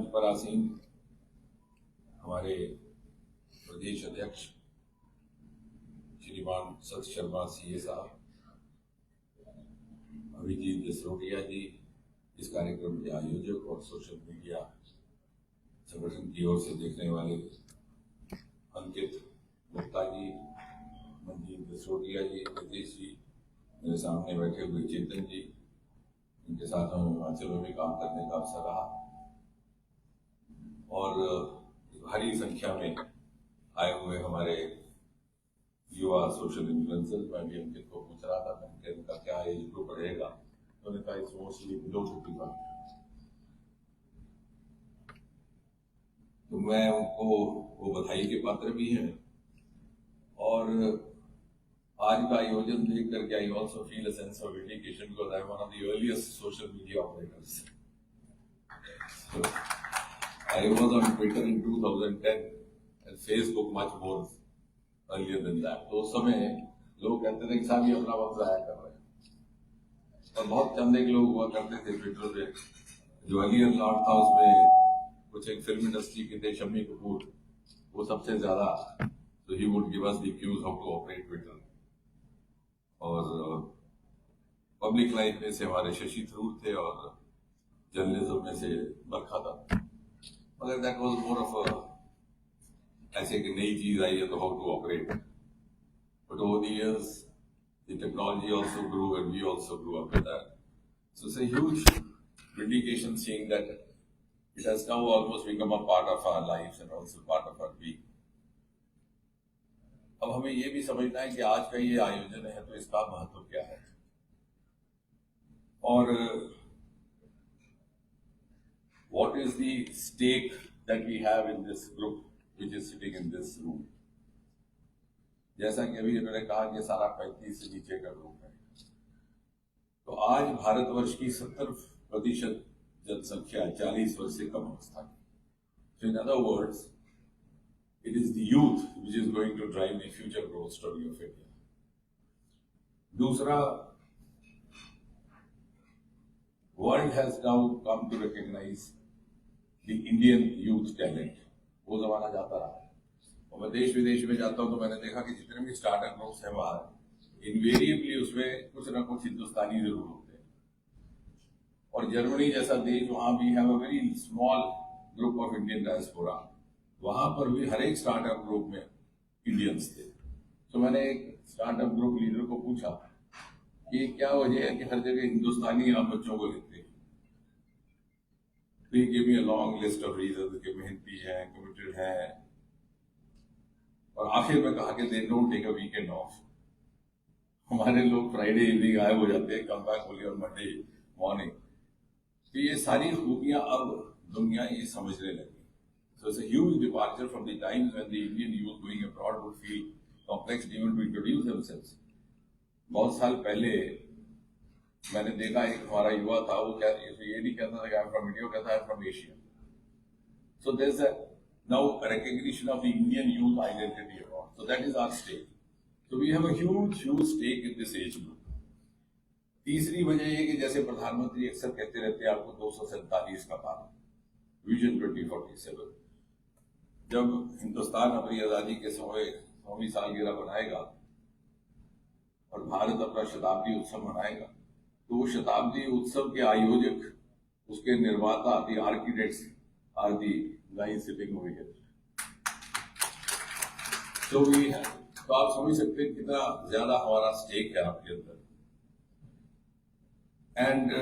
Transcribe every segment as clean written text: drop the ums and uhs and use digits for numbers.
मंच पर आसीन हमारे प्रदेश अध्यक्ष श्रीमान सत शर्मा सीए साहब, अभिजीत जसरोटिया जी, इस कार्यक्रम के आयोजक और सोशल मीडिया संगठन की ओर से देखने वाले अंकित गुप्ता जी, मंजीत जसरोटिया जी, नितेश जी, मेरे सामने बैठे हुए चेतन जी, इनके साथ हमें हिमाचल में भी काम करने का अवसर रहा और भारी संख्या में आए हुए हमारे युवा सोशल इन्फ्लुएंसर। मैं भी अंकित को पूछ रहा था कि इनका क्या एज ग्रुप रहेगा, तो उन्होंने कहा इट्स मोस्टली बिलो 55। तो मैं उनको वो बधाई के पात्र भी हैं और आज का आयोजन देख करके I also feel a sense of dedication because I am one of the earliest social media operators. I was on Twitter in 2010 and Facebook much more earlier than that. तो उस समय लोग कहते थे कि साहब ये अपना वक्त जाया कर रहे हैं और बहुत चंद एक लोग हुआ करते थे ट्विटर पे। जो अर्लियर लॉट था उसमें कुछ एक फिल्म इंडस्ट्री के थे, शम्मी कपूर, वो सबसे ज्यादा, तो ही would give us the cues how to operate Twitter. और पब्लिक लाइफ में से हमारे शशि थरूर थे और जर्नलिज्म में से बरखा था, मगर that was more of a ऐसे कि नई चीज आई है तो how to operate. But over the years the technology also grew and we also grew up with that. So it's a huge vindication seeing that it has now almost become a part of our lives and also part of our being. अब हमें ये भी समझना है कि आज का ये आयोजन है तो इसका महत्व क्या है और what is the stake that we have in this group which is sitting in this room. जैसा कि अभी इन्होंने कहा कि सारा 35 से नीचे का ग्रुप है, तो आज भारतवर्ष की 70% जनसंख्या 40 वर्ष से कम अवस्था की। So in other words, it is the youth which is going to drive the future growth story of India. दूसरा, world has now come to recognize the Indian youth talent. वो जमाना जाता रहा है और मैं देश विदेश में जाता हूँ तो मैंने देखा कि जितने भी स्टार्टअप ग्रुप्स हैं बाहर, इनवेरिएबली उसमें कुछ ना कुछ हिंदुस्तानी जरूर होते हैं। और जर्मनी जैसा देश, वहां भी have a very small group of Indian diaspora, वहां पर भी हर एक स्टार्टअप ग्रुप में इंडियंस थे। तो मैंने एक स्टार्टअप ग्रुप लीडर को पूछा कि क्या वजह है कि हर जगह हिंदुस्तानी आप बच्चों को लेते हैं। He gave me a long list of reasons कि मेहनती हैं, कमिटेड हैं, और आखिर में कहा कि they don't take a weekend off. हमारे लोग फ्राइडे इवनिंग गायब हो जाते हैं, कम बैक होली और मंडे मॉर्निंग। तो ये सारी खूबियां अब दुनिया ये समझने लगी। So it's a huge departure from the times when the Indian youth going abroad would feel complex even to introduce themselves. बहुत साल पहले मैंने देखा एक हमारा युवा था, वो क्या ये नहीं कहता था कि आई एम फ्रॉम इंडिया, कहता है from Asia. So there is now recognition of the Indian youth identity abroad. So that is our stake. So we have a huge stake in this age group. तीसरी वजह ये कि जैसे प्रधानमंत्री अक्सर कहते रहते हैं आपको 247 का पार, विजन 2047। जब हिंदुस्तान अपनी आजादी के 100वीं सालगिरह बनाएगा और भारत अपना शताब्दी उत्सव मनाएगा, तो वो शताब्दी उत्सव के आयोजक, उसके निर्माता, the architects are the guys sitting over here. तो आप समझ सकते हैं कितना ज्यादा हमारा स्टेक है आपके अंदर। And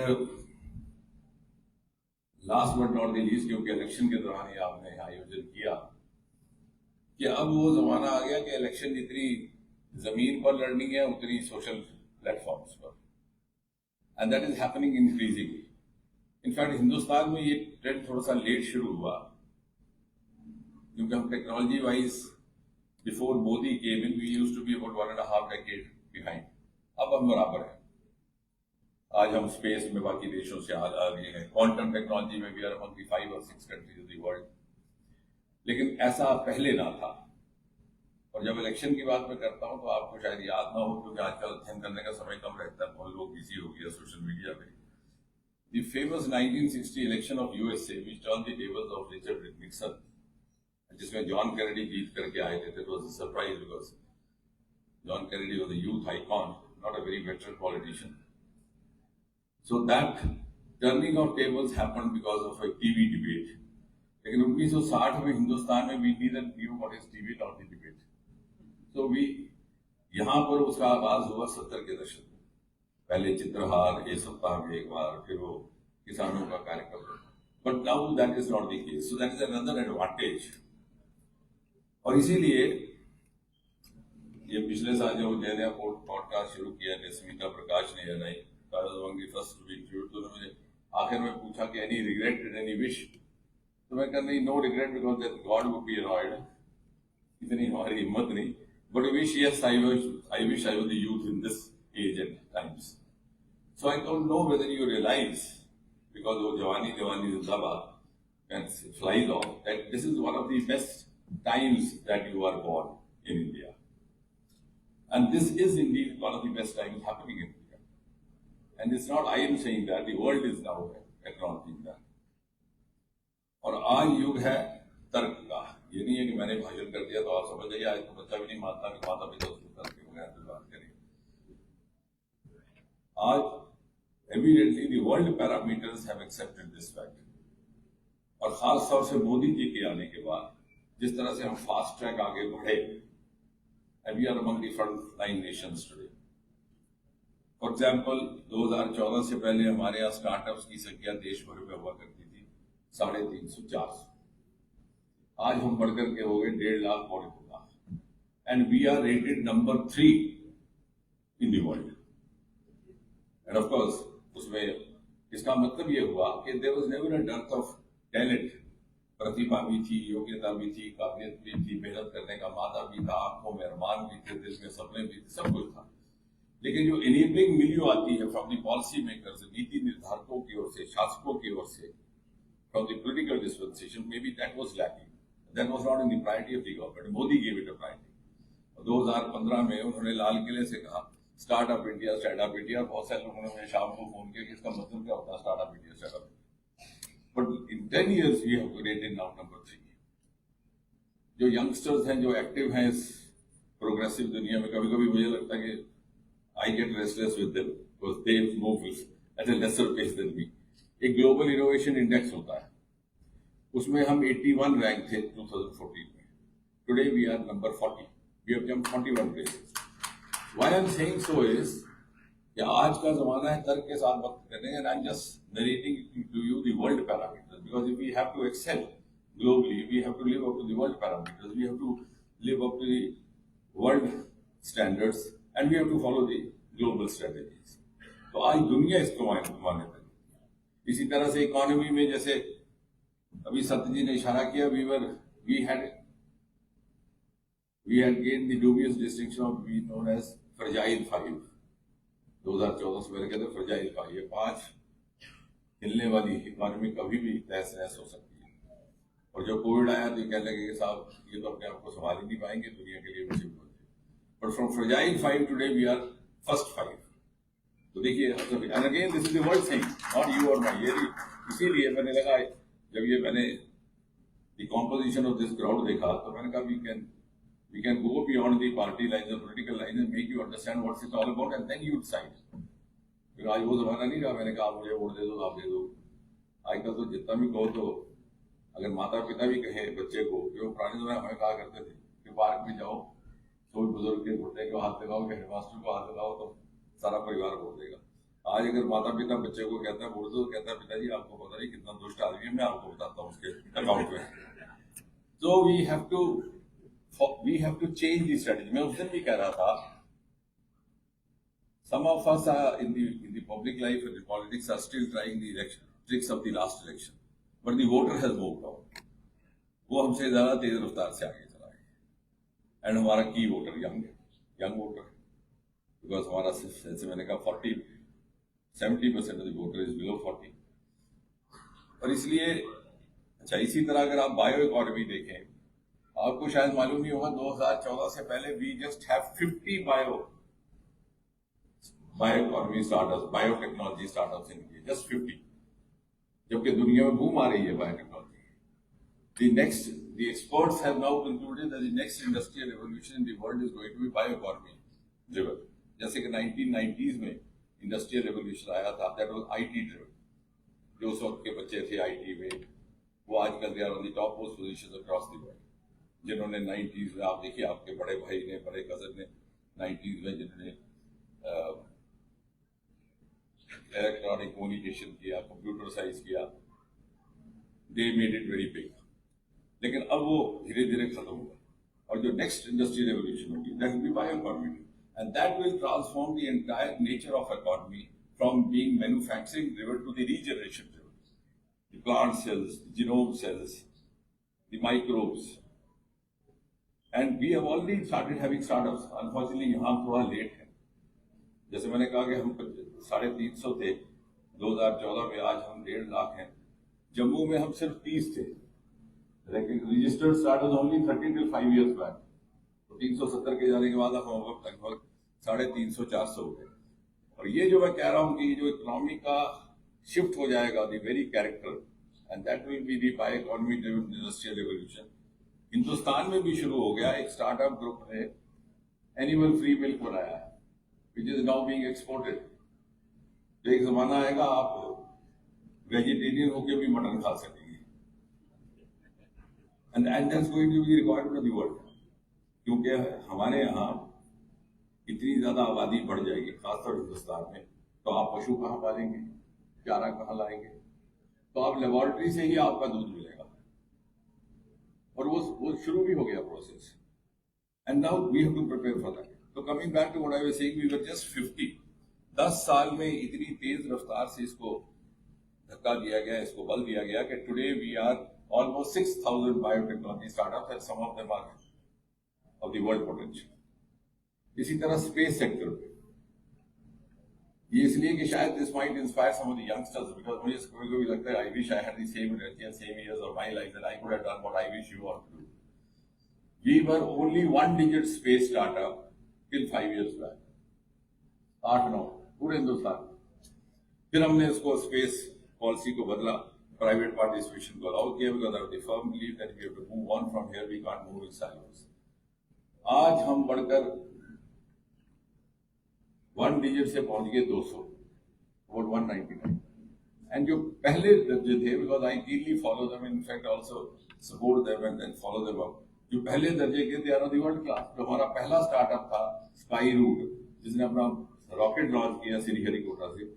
last but not the least, क्योंकि इलेक्शन के दौरान ही आपने आयोजन किया, कि अब वो जमाना आ गया कि इलेक्शन जितनी जमीन पर लड़नी है उतनी सोशल प्लेटफॉर्म्स पर, and that is happening increasingly. In fact Hindustan में ये ट्रेंड थोड़ा सा लेट शुरू हुआ, क्योंकि हम technology wise before Modi came in we used to be about 1.5 decade behind. अब हम बराबर हैं, आज हम स्पेस में बाकी देशों से आगे हैं, क्वांटम टेक्नोलॉजी में भी are among the 5 or 6 countries in the world. लेकिन ऐसा पहले ना था। और जब इलेक्शन की बात मैं करता हूं तो आपको शायद याद ना हो, क्योंकि आजकल अध्ययन करने का समय कम रहता है, बहुत लोग बिजी हो गया सोशल मीडिया पे। The famous 1960 election of USA, which turned the tables of Richard Nixon, जिसमें जॉन कैनेडी जीत करके आए थे, that was a surprise because John Kennedy was a youth icon, not a very veteran politician. So that turning of tables happened because of a TV debate. लेकिन 1960 में हिंदुस्तान में we neither knew what is TV nor the debate. So we यहाँ पर उसका आगाज हुआ 70 के दशक में. पहले चित्रहार, एक सप्ताह में एक बार, फिर वो किसानों का कार्यक्रम. But now that is not the case. So that is another advantage. और इसीलिए ये पिछले साल जो नया पॉडकास्ट शुरू किया ने स्मिता प्रकाश ने या नहीं फर्स्ट तो मुझे आखिर में पूछा कि एनी रिग्रेट एनी विश, तो मैं कर नहीं, no regret because that God would be annoyed, इतनी हमारी हिम्मत नहीं, but wish yes I wish I was the youth in this age and times. So I don't know whether you realise, because वो जवानी जवानी जिंदाबाद and flies off, that this is one of the best times that you are born in India. And this is indeed one of the best times happening in India. And it's not I am saying that, the world is now acknowledging that. और आज युग है तर्क का. ये नहीं है कि मैंने भाषण कर दिया तो आप समझ जाइए आज तो बच्चा भी नहीं मानता कि माता पिता उसको तर्क के बगैर बात करें. आज evidently the world parameters have accepted this fact. और खास तौर से मोदी जी के आने के बाद जिस तरह से हम फास्ट ट्रैक आगे बढ़े, and we are among the front line nations today. For example, 2014 से पहले हमारे यहाँ स्टार्टअप्स की संख्या देश भर में हुआ करती थी 350-400. आज हम बढ़कर के हो गए 1.5 लाख पौने 2 lakh, and we are rated number 3 in the world. And of course, उसमें इसका मतलब ये हुआ कि there was never a dearth of talent. प्रतिभा भी थी, योग्यता भी थी, काबिलियत भी थी, मेहनत करने का मादा भी था, आंखों में अरमान भी थे, दिल में सपने भी थे, सब कुछ था. लेकिन जो एनेबलिंग मिलियो आती है फ्रॉम द पॉलिसी मेकर्स, नीति निर्धारकों की ओर से, शासकों की ओर से, from the political dispensation, may be that was lacking. That was not in the priority of the government. Modi give it a priority. 2015 में उन्होंने लाल किले से कहा स्टार्टअप इंडिया, स्टार्टअप इंडिया. बहुत सारे लोगों ने मुझे शाम को फोन किया कि इसका मतलब क्या होता है startup India, startup. But in 10 years we have rated now number 3. जो यंगस्टर्स हैं, जो एक्टिव हैं इस प्रोग्रेसिव दुनिया में, कभी कभी मुझे लगता है कि I get restless with them because they move at a lesser pace than me. एक ग्लोबल इनोवेशन इंडेक्स होता है, उसमें हम 81 रैंक थे 2014 में. Today we are number 40. We have jumped 41 places. Why I'm saying so is कि आज का जमाना है तर्क के साथ बात करने, and I'm just narrating to you the world parameters, because if we have to excel globally, we have to live up to the world parameters, we have to live up to the world standards, and we have to follow the global strategies. तो आज दुनिया इसको मान्यता देती है. इसी तरह से इकोनॉमी में, जैसे अभी सत्य जी ने इशारा किया, we had gained the dubious distinction of being known as fragile 5. 2014 से पहले कहते फ्रजाइल 5. ये 5 हिलने वाली इकोनॉमी कभी भी तहस नहस हो सकती है. और जब कोविड आया तो कहने लगे कि साहब ये तो अपने आप को संभाल ही नहीं पाएंगे, दुनिया के लिए मुसीबत है. But from fragile 5 today we are first 5. तो देखिए, and again this is the world thing, not you और माई. इसीलिए मैंने लगा, जब ये मैंने the composition of this crowd देखा तो मैंने कहा we can go beyond the party lines or political lines and make you understand what it's all about, and then you decide. क्योंकि आज वो जमाना नहीं रहा मैंने कहा मुझे वोट दे दो, आप दे दो. आजकल तो जितना भी कहो, तो अगर माता पिता भी कहे बच्चे को, जो पुराने समय हमें कहा करते थे कि पार्क में जाओ, कोई बुजुर्ग के घुटने को हाथ लगाओ, हेडमास्टर को हाथ लगाओ, तो सारा परिवार वोट देगा. आज अगर माता पिता बच्चे को कहता है वोट दो, कहता है पिताजी आपको पता नहीं कितना दुष्ट आदमी है, मैं आपको बताता हूँ उसके अकाउंट में. So we have to change the strategy. मैं उस दिन भी कह रहा था, some of us are in the public life and the politics are still trying the tricks of the last election, but the voter has moved on. वो हमसे ज्यादा तेज रफ्तार से आगे चला गया, एंड हमारा की वोटर यंग वोटर, बिकॉज हमारा जैसे मैंने कहा 70% of the voter is below 40. और इसलिए अच्छा, इसी तरह अगर आप बायो इकोनॉमी देखें, आपको शायद मालूम नहीं होगा 2014 से पहले we just have 50 bio economy startups, biotechnology startups in India, just 50. जबकि दुनिया में बूम आ रही है biotechnology. The experts have now concluded that the next industrial revolution in the world is going to be bioeconomy driven. जैसे कि 1990s में industrial revolution आया था, that was IT driven. जो उस वक्त के बच्चे थे IT में, वो आजकल they are on the top most positions across the world. जिन्होंने 90s में, आप देखिए आपके बड़े भाई ने, बड़े कजन ने 90s में जिन्होंने इलेक्ट्रॉनिक कम्युनिकेशन किया, कंप्यूटर साइंस किया, they made it very big. लेकिन अब वो धीरे धीरे खत्म हुआ और जो नेक्स्ट इंडस्ट्रियल रेवोल्यूशन होगी that will be bioeconomy and that will transform the entire nature of economy from being manufacturing driven to the regeneration driven, the plant cells, the genome cells, the microbes, and we have already started having startups. Unfortunately यहाँ थोड़ा late है। जैसे मैंने कहा कि हम 350 थे 2014 में, आज हम 1.5 लाख हैं। जम्मू में हम सिर्फ 30 थे, लेकिन registered start was only 30 till 5 years back। तो 370 के जाने के बाद हम लगभग 350-400 हो गए। और ये जो मैं कह रहा हूँ कि जो इकोनॉमी का शिफ्ट हो जाएगा, the very character, and that will be the bioeconomy driven industrial revolution. Hindustan में भी शुरू हो गया। एक स्टार्टअप ग्रुप ने एनिमल फ्री मिल्क बनाया है, which is now being exported. तो एक जमाना आएगा आप वेजिटेरियन होकर भी मटन खा सकेंगे, and that's going to be the requirement of the world। क्योंकि हमारे यहाँ इतनी ज्यादा आबादी बढ़ जाएगी, खासतौर हिंदुस्तान में, तो आप पशु कहाँ पालेंगे, चारा कहाँ लाएंगे? तो आप लेबोरेटरी से ही आपका दूध मिलेगा, और वो शुरू भी हो गया process, and now we have to prepare for that. तो coming back to what I was saying, we were just 50। 10 साल में इतनी तेज रफ्तार से इसको धक्का दिया गया, इसको बल दिया गया कि today we are almost 6,000 biotechnology startups, and some of them are of the world potential. इसी तरह स्पेस सेक्टर पे ये इसलिए कि शायद this might inspire some of the youngsters, because मुझे कभी लगता है I wish I had the same energy and same years of my life that I could have done what I wish you all to do. We were only 1-digit space startup till 5 years back, 8-9 पूरे हिंदुस्तान। फिर हमने इसको space policy को बदला, private participation को allow किया, because the firm believe that we have to move on from here, we can't move in silos। आज हम बढ़कर 1 digit से पहुंच गए 200, about 199। एंड जो पहले दर्जे थे, because I keenly follow them, in fact also support them and then follow them up, जो पहले दर्जे के थे आर द वर्ल्ड क्लास। जो हमारा पहला स्टार्टअप था स्काई रूट, जिसने अपना रॉकेट लॉन्च किया श्रीहरिकोटा से,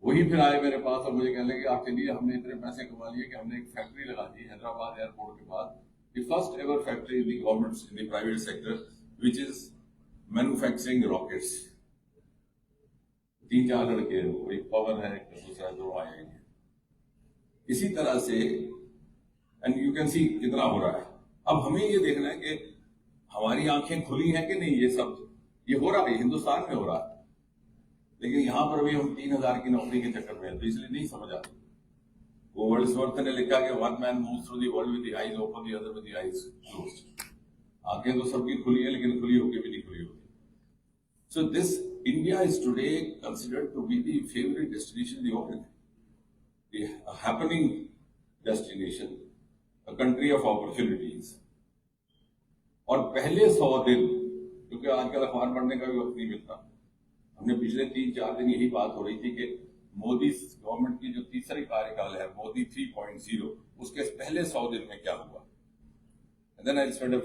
वही फिर आए मेरे पास और मुझे कहने लगे आप चलिए, हमने इतने पैसे कमा लिए कि हमने एक फैक्ट्री लगा दी हैदराबाद एयरपोर्ट के पास, the first ever factory in the government, in the private sector, which is manufacturing rockets. 3-4 लड़के हैं, एक पवन है, एक दूसरा जो आए हैं। इसी तरह से एंड यू कैन सी कितना हो रहा है। अब हमें ये देखना है कि हमारी आंखें खुली हैं कि नहीं। ये सब ये हो रहा है, हिंदुस्तान में हो रहा है, लेकिन यहां पर भी हम 3000 की नौकरी के चक्कर में हैं, तो इसलिए नहीं समझ आती। वो वर्ड्सवर्थ ने लिखा कि one man moves through the world with the eyes open, the other with the eyes closed. आंखें तो सबकी खुली है, लेकिन खुली होकर भी नहीं खुली होती। So this India is today considered to be the favourite destination in the world, the happening destination, a country of opportunities. और पहले 100 दिन, क्योंकि आजकल अखबार पढ़ने का भी वक्त नहीं मिलता, हमने पिछले 3-4 दिन यही बात हो रही थी कि मोदी गवर्नमेंट की जो तीसरी कार्यकाल है, मोदी 3.0, उसके पहले 100 दिन में क्या हुआ। And then I spend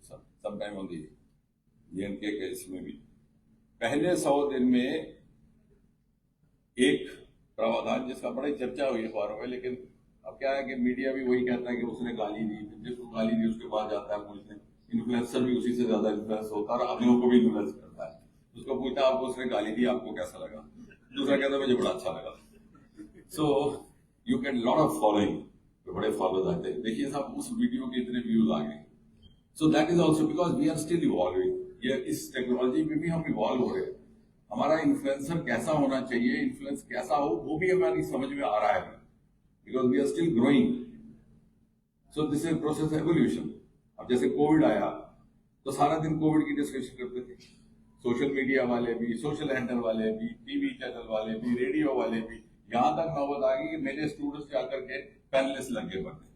some time on the J&K case में भी। पहले 100 दिन में एक प्रावधान जिसका बड़ी चर्चा हुई अखबारों में, लेकिन अब क्या है कि मीडिया भी वही कहता है कि उसने गाली दी, जिसको गाली दी उसके बाद जाता है पूछने, इन्फ्लुएंसर भी उसी से ज्यादा इन्फ्लुएंस होता है और आदमियों को भी इन्फ्लुएंस करता है। उसको पूछा आपको उसने गाली दी, आपको कैसा लगा? दूसरा कहता मुझे बड़ा अच्छा लगा। So you can lot of following, बड़े फॉलोअर्स आते हैं। देखिए साहब, उस वीडियो के इतने व्यूज आ गए। So that is also because we are still evolving. ये इस टेक्नोलॉजी में भी हम इवॉल्व हो रहे हैं। हमारा इन्फ्लुएंसर कैसा होना चाहिए, इन्फ्लुएंस कैसा हो, वो भी हमारी समझ में आ रहा है, because we are still growing. So this is process evolution. अब जैसे कोविड आया तो सारा दिन कोविड की डिस्कशन करते थे, सोशल मीडिया वाले भी, सोशल हैंडल वाले भी, टीवी चैनल वाले भी, रेडियो वाले भी, यहां तक नौबत आ गई कि मेरे स्टूडेंट्स जाकर के पैनलिस्ट लग गए बनने,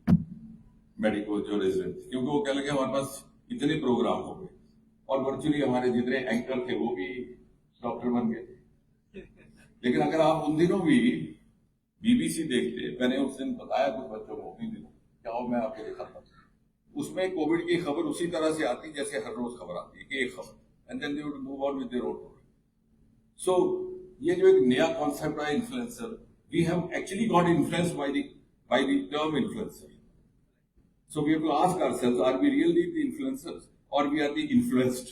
मेडिकल जो रेजिडेंट, क्योंकि वो कह लगे हमारे पास इतने प्रोग्राम हो गए और वर्चुअली हमारे जितने एंकर थे वो भी डॉक्टर बन गए। लेकिन अगर आप उन दिनों भी बीबीसी देखते, मैंने उस दिन बताया कुछ बच्चों को उन दिनों, क्या मैं आपको दिखाता हूँ, उसमें कोविड की खबर उसी तरह से आती जैसे हर रोज खबर आती है कि एक खबर, and then they would move on with their own. So ये जो एक नया कॉन्सेप्ट है influencer, we have actually got influenced by the term influencer. So we have to ask ourselves, are we really the influencers or we are the influenced?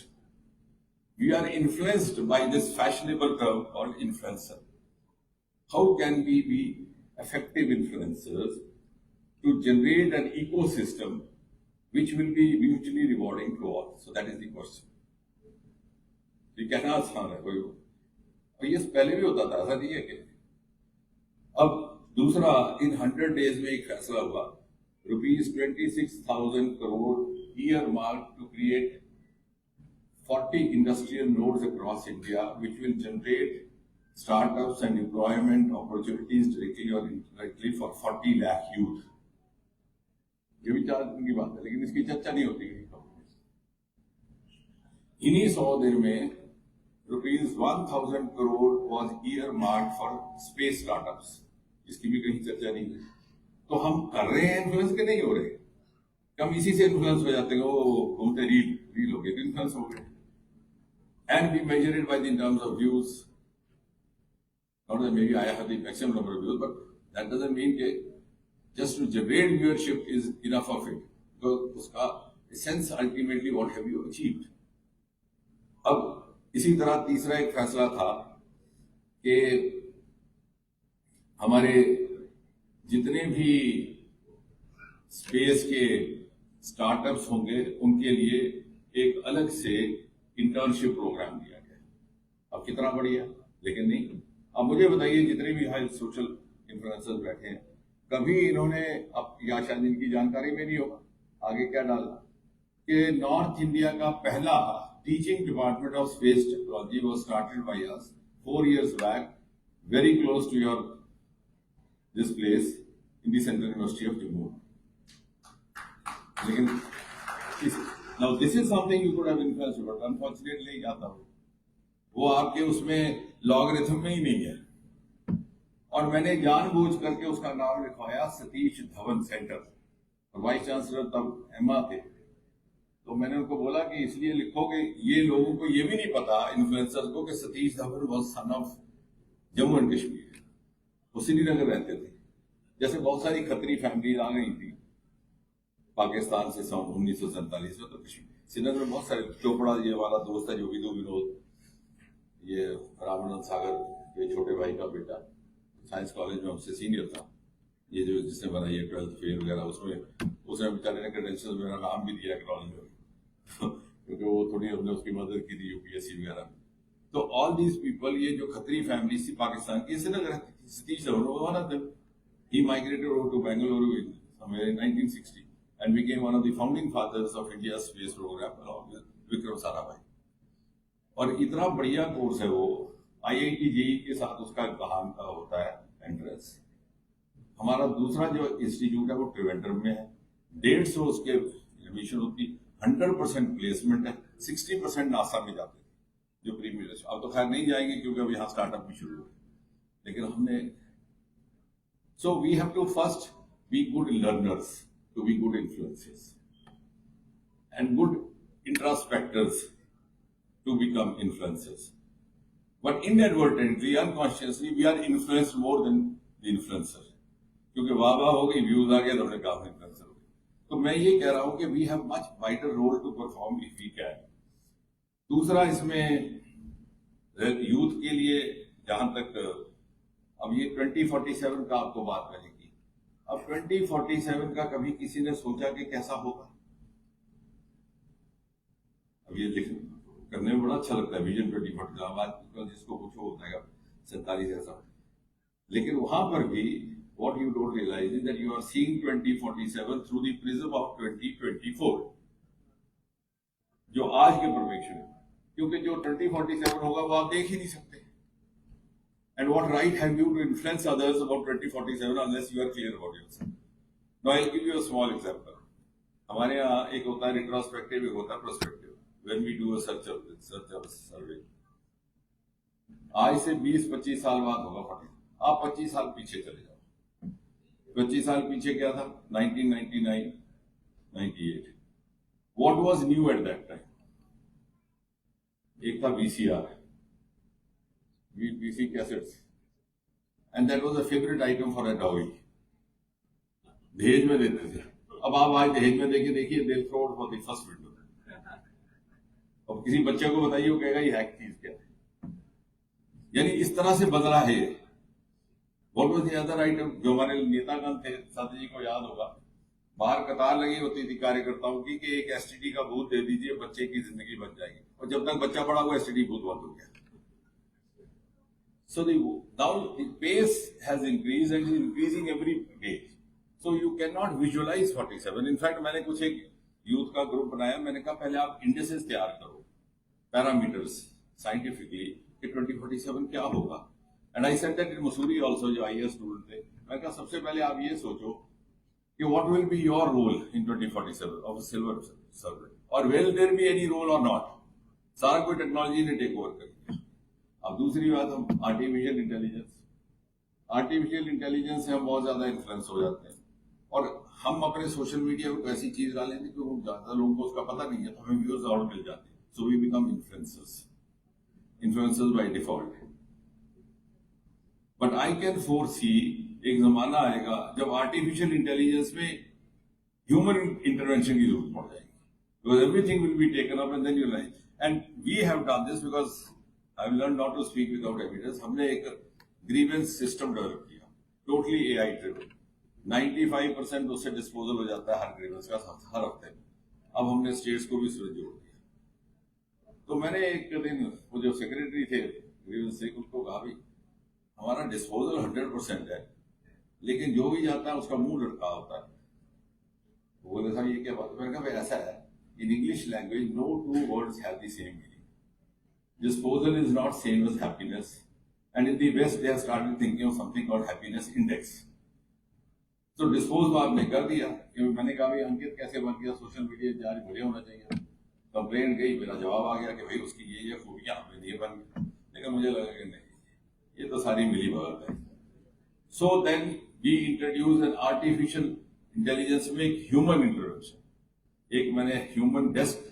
We are influenced by this fashionable term called influencer. How can we be effective influencers to generate an ecosystem which will be mutually rewarding to all? So that is the question. ये कहना आसान है, कोई और ये पहले भी होता था, ऐसा नहीं है कि। अब दूसरा, इन 100 days में एक फैसला हुआ, rupees 26,000 crore earmarked to create 40 industrial nodes across India, which will generate startups and employment opportunities directly or indirectly for 40 lakh youth. ये भी 4 दिन की बात है, लेकिन इसकी चर्चा नहीं होती है। इन्हीं 100 दिन में rupees 1,000 crore was earmarked for space startups, इसकी भी कहीं चर्चा नहीं है। तो हम कर रहे हैं इन्फ्लुएंस के, नहीं हो रहे, हम इसी से इन्फ्लुएंस हो जाते हैं, वो घूमते रील हो गए, इन्फ्लुएंस हो गए। And we measure it by the terms of views, not that maybe I have the maximum number of views, but that doesn't mean कि just to generate viewership is enough of it, तो उसका essence ultimately what have you achieved. अब इसी तरह तीसरा एक फैसला था कि हमारे जितने भी स्पेस के स्टार्टअप्स होंगे उनके लिए एक अलग से इंटर्नशिप प्रोग्राम दिया गया। अब कितना बढ़िया, लेकिन नहीं। अब मुझे बताइए, जितने भी हाई सोशल इन्फ्लुएंसर्स बैठे हैं, कभी इन्होंने, अब या शायद इनकी जानकारी में नहीं होगा, आगे क्या डाला कि नॉर्थ इंडिया का पहला teaching department of space technology was started by us 4 years back, very close to your this place in the Central University of Jammu. लेकिन now this is something you could have influenced, but unfortunately क्या था, वो आपके उसमें logarithm में ही नहीं है। और मैंने जानबूझ करके उसका नाम लिखवाया सतीश धवन सेंटर, और वाइस चांसलर तब एमा थे, तो मैंने उनको बोला कि इसलिए लिखोगे, ये लोगों को ये भी नहीं पता इन्फ्लुएंसर्स को कि Satish Dhawan was son of Jammu and Kashmir, वो श्रीनगर रहते थे। जैसे बहुत सारी खतरी फैमिली आ गई थी पाकिस्तान से 1947 में, तो श्रीनगर में बहुत सारे, चोपड़ा ये वाला दोस्त है जो विदु विनोद, ये रामानंद सागर, ये छोटे भाई का बेटा साइंस कॉलेज में हमसे सीनियर था, ये जो जिसने बनाई है 12th फेल वगैरह, उसमें बेचारे ने क्रेडेंशियल्स मेरा नाम भी दिया कॉलेज में क्योंकि वो थोड़ी हमने उसकी मदद की थी यूपीएससी वगैरह। तो ऑल दीज पीपल, ये जो खतरी फैमिली थी पाकिस्तान की, श्रीनगर रहती थी। Satish Dhawan, he migrated over to Bangalore somewhere in 1960 and became one of the founding fathers of India's space program along with Vikram Sarabhai. और इतना बढ़िया कोर्स है वो, IIT JEE के साथ उसका गहान का होता है एंट्रेंस। हमारा दूसरा जो इंस्टीट्यूट है वो त्रिवेंद्रम में है, 150 उसके एडमिशन होती, 100% प्लेसमेंट है, 60% नासा में जाते थे जो प्रीमियर। अब तो खैर नहीं जाएंगे क्योंकि अब यहाँ स्टार्टअप भी शुरू हो गए, लेकिन हमने So we have to first be good learners to be good influencers, and good introspectors to become influencers. But inadvertently, unconsciously, we are influenced more than the influencer. क्योंकि वाह हो गई, व्यूज आ गया, तो हमने कहा इन्फ्लुएंसर हो गए। तो मैं ये कह रहा हूं कि we have much vital role to perform if we can. दूसरा, इसमें यूथ के लिए जहां तक, अब ये 2047 का आपको बात रहेगी। अब 2047 का कभी किसी ने सोचा कि कैसा होगा? अब ये करने में बड़ा अच्छा लगता है विजन 2040 का, आज जिसको कुछ हो जाएगा 47 ऐसा, लेकिन वहां पर भी what you don't realize is that you are seeing 2047 through the prism of 2024, जो आज के प्रोजेक्शन है, क्योंकि जो 2047 होगा वो आप देख ही नहीं सकते। And what right have you to influence others about 2047 unless you are clear about yourself? Now I'll give you a small example. हमारे यहाँ एक होता है retrospective, एक होता है prospective. When we do a search survey, आज से 20-25 साल बाद होगा 40. आप 25 साल पीछे चले जाओ. 25 साल पीछे क्या था? 1999, 98. What was new at that time? एक था VCR. VC cassettes, and that was a favorite item for a dowry. दहेज में देते थे. अब आप आज दहेज में देखिए they'll throw it for the first window. अब किसी बच्चे को बताइए, वो कहेगा ये हैक चीज क्या है. यानी इस तरह से बदला है. What was the other item? जो हमारे नेतागण थे, साथी जी को याद होगा, बाहर कतार लगी होती थी कार्यकर्ताओं की कि एक एसटीडी का बूथ दे दीजिए, बच्चे की जिंदगी बच जाएगी. और जब तक बच्चा पड़ा वो एसटीडी बूथ बंद हो गया. So now the pace has increased and is increasing every day. So you cannot visualize 47. In fact, मैंने कुछ एक यूथ का ग्रुप बनाया. मैंने कहा पहले आप इंडिसेस तैयार करो, पैरामीटर्स साइंटिफिकली कि 2047 क्या होगा. And I said that in Mussoorie also, जो IAS स्टूडेंट थे, मैं कहा सबसे पहले आप ये सोचो कि what will be your role in 2047 of a silver survey, or will there be any role or not. सारा कोई टेक्नोलॉजी ने टेक ओवर कर दिया. अब दूसरी बात, हम आर्टिफिशियल इंटेलिजेंस से हम बहुत ज्यादा इन्फ्लुएंस हो जाते हैं. और हम अपने सोशल मीडिया पर ऐसी चीज डालेंगे कि वो ज्यादा लोगों को उसका पता नहीं है, तो हमें व्यूज और मिल जाते हैं. So we become influencers by default. But I can foresee एक जमाना आएगा जब आर्टिफिशियल इंटेलिजेंस में ह्यूमन इंटरवेंशन की जरूरत पड़ जाएगी. Because everything will be taken up and then you like. And we have done this because I've learned not to speak without evidence. हमने एक ग्रीवेंस सिस्टम डेवलप किया, टोटली एआई ड्रिवन. 95% उससे disposal हो जाता है हर ग्रीवेंस का हर हफ्ते में. अब हमने स्टेट्स को भी उसमें जोड़ दिया. तो मैंने एक दिन वो जो सेक्रेटरी थे ग्रीवेंस से, उनको कहा भाई हमारा डिस्पोजल 100% है, लेकिन जो भी जाता है उसका मुंह लटका होता है. वो बोले साहब ये क्या बात. मैंने कहा भाई ऐसा है, in English language no two words have the same meaning. Disposal is not same as happiness, and in the West they have started thinking of something called happiness index. So dispose आपने कर दिया. मैंने कहा भाई अंकित कैसे बन गया, social media जारी बढ़िया होना चाहिए. कंप्लेंट गई, मेरा जवाब आ गया कि भाई उसकी ये खूबियां आपने ये बन गया. लेकिन मुझे लगा कि नहीं, ये तो सारी मिली भगत है. So then we introduce an artificial intelligence में एक ह्यूमन इंटरवेंशन. एक मैंने ह्यूमन डेस्क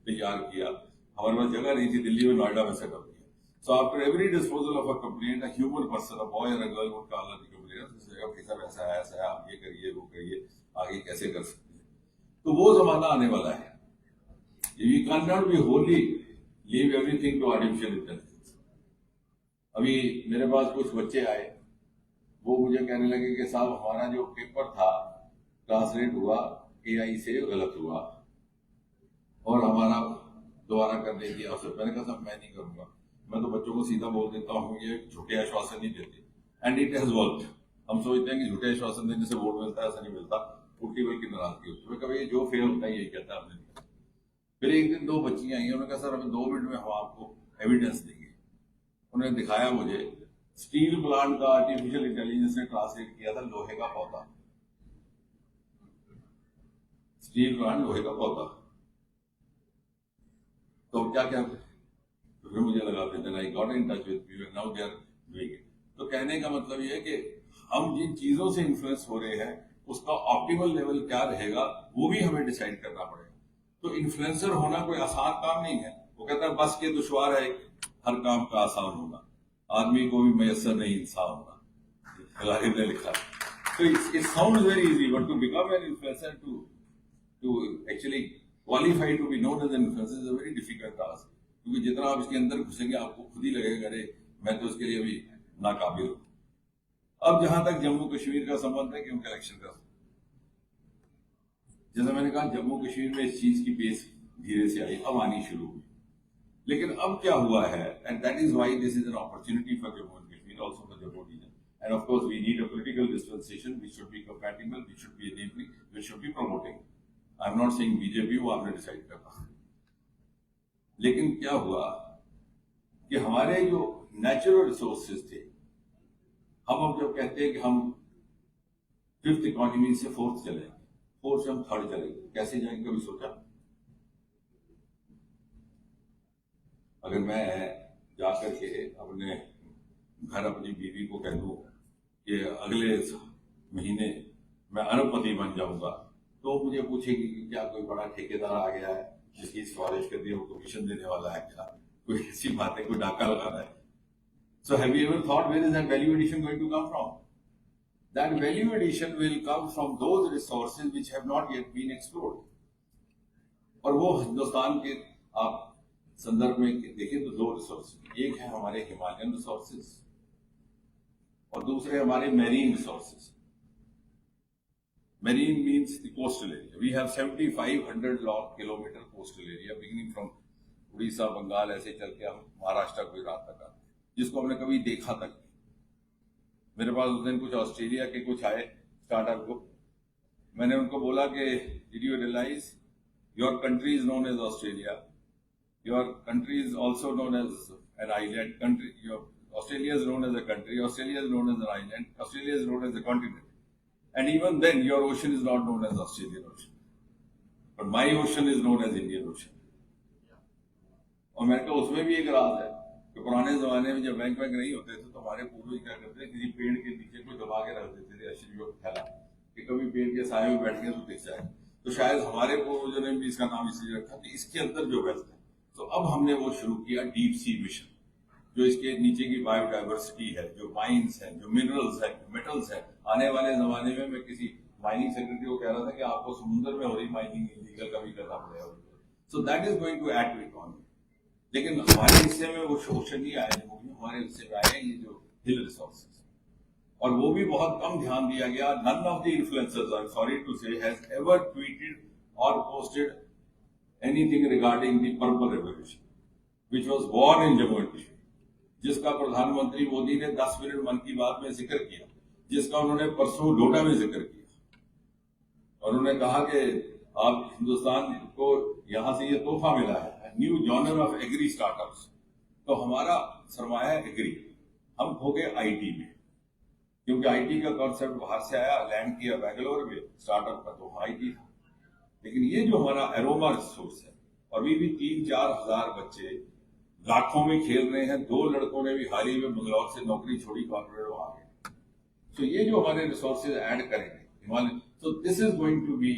तैयार किया. हमारे पास जगह नहीं थी, दिल्ली में नोएडा में सेटअप किया. So after every disposal of a complaint, a human person, a boy और a girl would call the complaint. साहब ऐसा है, आप ये करिए, वो करिए, आगे कैसे कर सकते हैं. तो वो जमाना आने वाला है. We can not be wholly leave everything to artificial intelligence. अभी मेरे पास कुछ बच्चे आए, वो मुझे कहने लगे कि साहब हमारा जो पेपर था ट्रांसलेट हुआ एआई से गलत हुआ और हमारा दोबारा करने की आवश्यक. मैंने कहा साहब मैं नहीं करूंगा, मैं तो बच्चों को सीधा बोल देता हूँ, ये झूठे आश्वासन नहीं देते. And it has worked. हम सोचते हैं कि झूठे आश्वासन देने से वोट मिलता है, ऐसा नहीं मिलता. उल्टी बल्कि नाराजगी होती है. कभी जो फेल होता है यही कहता है हमने नहीं. फिर एक दिन दो बच्चियां आई, उन्होंने कहा सर अभी 2 मिनट में हम आपको एविडेंस देंगे. उन्होंने दिखाया मुझे स्टील प्लांट का आर्टिफिशियल इंटेलिजेंस ने ट्रांसलेट किया था लोहे का पौधा. स्टील प्लांट लोहे का पौधा. तो क्या क्या तो फिर मुझे लगा फिर I got in touch with people, now they are doing it. तो कहने का मतलब ये है कि हम जिन चीजों से इन्फ्लुएंस हो रहे हैं उसका ऑप्टिमल लेवल क्या रहेगा वो भी हमें डिसाइड करना पड़ेगा. तो इन्फ्लुएंसर होना कोई आसान काम नहीं है. वो कहता है बस के दुश्वार है हर काम का आसान होना, आदमी को भी मैसर नहीं इंसान होना, गरीब ने लिखा. तो it sounds very easy, but to become an influencer, to actually qualify to be known as an influencer is a very difficult task. क्योंकि जितना आप इसके अंदर घुसेंगे आपको खुद ही लगेगा अरे मैं तो इसके लिए भी नाकाबिल हूं. अब जहां तक जम्मू कश्मीर का संबंध है कि उनका इलेक्शन का, जैसा मैंने कहा जम्मू कश्मीर में इस चीज की पेस धीरे से आई, अब आनी शुरू हुई. लेकिन अब क्या हुआ है, and that is why this is an opportunity for Jammu and Kashmir, also for Jammu region. And of course we need a political dispensation which should be compatible, which should be enabling, which should be promoting. I am not saying BJP, वो आपने decide करना. लेकिन क्या हुआ कि हमारे जो natural resources थे हम अब जब कहते हैं कि हम 5th इकोनॉमी से 4th चलेंगे, 4th से हम 3rd चलेंगे, कैसे जाएंगे कभी सोचा? अगर मैं जाकर के अपने घर अपनी बीवी को कह दूं कि अगले महीने मैं अरबपति बन जाऊंगा, तो मुझे पूछेगी कि क्या कोई बड़ा ठेकेदार आ गया है जिसकी सिफारिश कर दी, वो कमीशन देने वाला है क्या? कोई ऐसी बात है, कोई डाका लगाना है? So have you ever thought where is that value addition going to come from? That value addition will come from those resources which have not yet been explored. और वो हिंदुस्तान के आप संदर्भ में देखें तो 2 रिसोर्सेज, एक है हमारे हिमालयन रिसोर्सेज और दूसरे हमारे marine resources. Marine means the coastal area. We have 7,500 kilometer coastal area beginning from Orissa, Bengal, ऐसे चल के हम महाराष्ट्र, गुजरात तक आते हैं, जिसको हमने कभी देखा तक नहीं. मेरे पास उस दिन कुछ ऑस्ट्रेलिया के कुछ आए स्टार्टअप ग्रुप. मैंने उनको बोला कि did you realize your country is known as Australia, your country is also known as an island country, Australia is known as a country, Australia is known as an island, Australia is known as a continent. And even then, your ocean is not known as Australian Ocean, but my ocean is known as Indian Ocean. और मैंने कहा उसमें भी एक राज है कि पुराने जमाने में जब बैंक नहीं होते थे तो हमारे पूर्वज क्या करते थे, किसी पेड़ के नीचे कोई दबा के रख देते थे अश्लील फैला कि कभी पेड़ के साए में बैठ गए तो दिख जाए. तो शायद हमारे पूर्वजों ने भी इसका नाम इसलिए रखा कि इसके अंदर जो वेल्थ है. तो अब हमने वो शुरू किया डीप सी मिशन, जो इसके नीचे की बायोडाइवर्सिटी है, जो माइंस है, जो मिनरल्स है, जो मेटल्स है. आने वाले जमाने में मैं किसी माइनिंग सेक्रेटरी को कह रहा था कि आपको समुद्र में हो रही माइनिंग इलीगल कभी करना पड़ेगा. So that is going to add to economy. लेकिन हमारे हिस्से में वो ओशन नहीं आए, हमारे हिस्से में आए ये जो हिल रिसोर्सेज, और वो भी बहुत कम ध्यान दिया गया. None of the influencers, I am sorry to say, has ever tweeted or posted anything regarding the purple revolution which was born in Jammu and Kashmir, जिसका प्रधानमंत्री मोदी ने 10 मिनट मन की बात में जिक्र किया, जिसका उन्होंने परसों डोडा में जिक्र किया. और उन्होंने कहा कि आप हिंदुस्तान को यहां से ये तोहफा मिला है, new genre of agri startups. तो हमारा सरमाया एग्री, हम हो गए आईटी में, क्योंकि आईटी का कॉन्सेप्ट बाहर से आया, लैंड किया बैंगलोर में, स्टार्टअप का तो आईटी था. लेकिन ये जो हमारा एरोमा रिसोर्स है, और अभी भी 3-4 हजार बच्चे लाखों में खेल रहे हैं. 2 लड़कों ने भी हाल ही में बंगलौर से नौकरी छोड़ी, कॉर्पोरेट में आ गए. तो ये जो हमारे रिसोर्सेज ऐड करेंगे हिमालय, तो this is going to be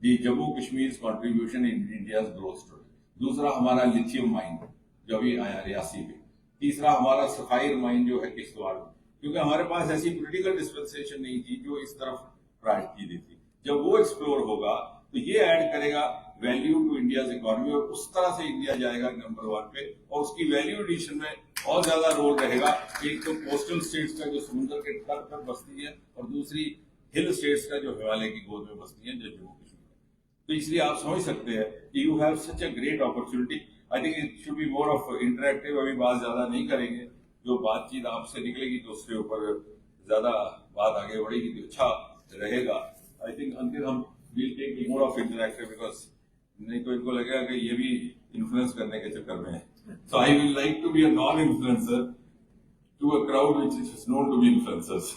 the Jammu Kashmir contribution in India's growth story. दूसरा हमारा लिथियम माइन जो अभी आया रियासी में. तीसरा हमारा सफायर माइन जो है किश्तवाड़ में, क्योंकि हमारे पास ऐसी पॉलिटिकल डिस्पेंसेशन नहीं थी जो इस तरफ प्रायोरिटी दी थी. जब वो एक्सप्लोर होगा तो ये ऐड करेगा वैल्यू टू इंडियाज इकोनॉमी, और उस तरह से इंडिया जाएगा नंबर 1 पे. और उसकी वैल्यू एडिशन में बहुत ज्यादा रोल रहेगा. एक तो कोस्टल स्टेट्स का जो समुद्र के तट पर बसती है, और दूसरी हिल स्टेट्स का जो हिमालय की गोद में बसती है, जो जम्मू कश्मीर. तो इसलिए आप समझ सकते हैं कि you have such a great opportunity. I think it should be more of interactive. अभी बात ज्यादा नहीं करेंगे, जो बातचीत आपसे निकलेगी तो उसके ऊपर ज्यादा बात आगे बढ़ेगी तो अच्छा रहेगा. आई थिंक अंतिम हम will take more of interactive, because नहीं तो इनको लगेगा कि ये भी इन्फ्लुएंस करने के चक्कर में है. So I will like to be a non-influencer to a crowd which is known to be influencers.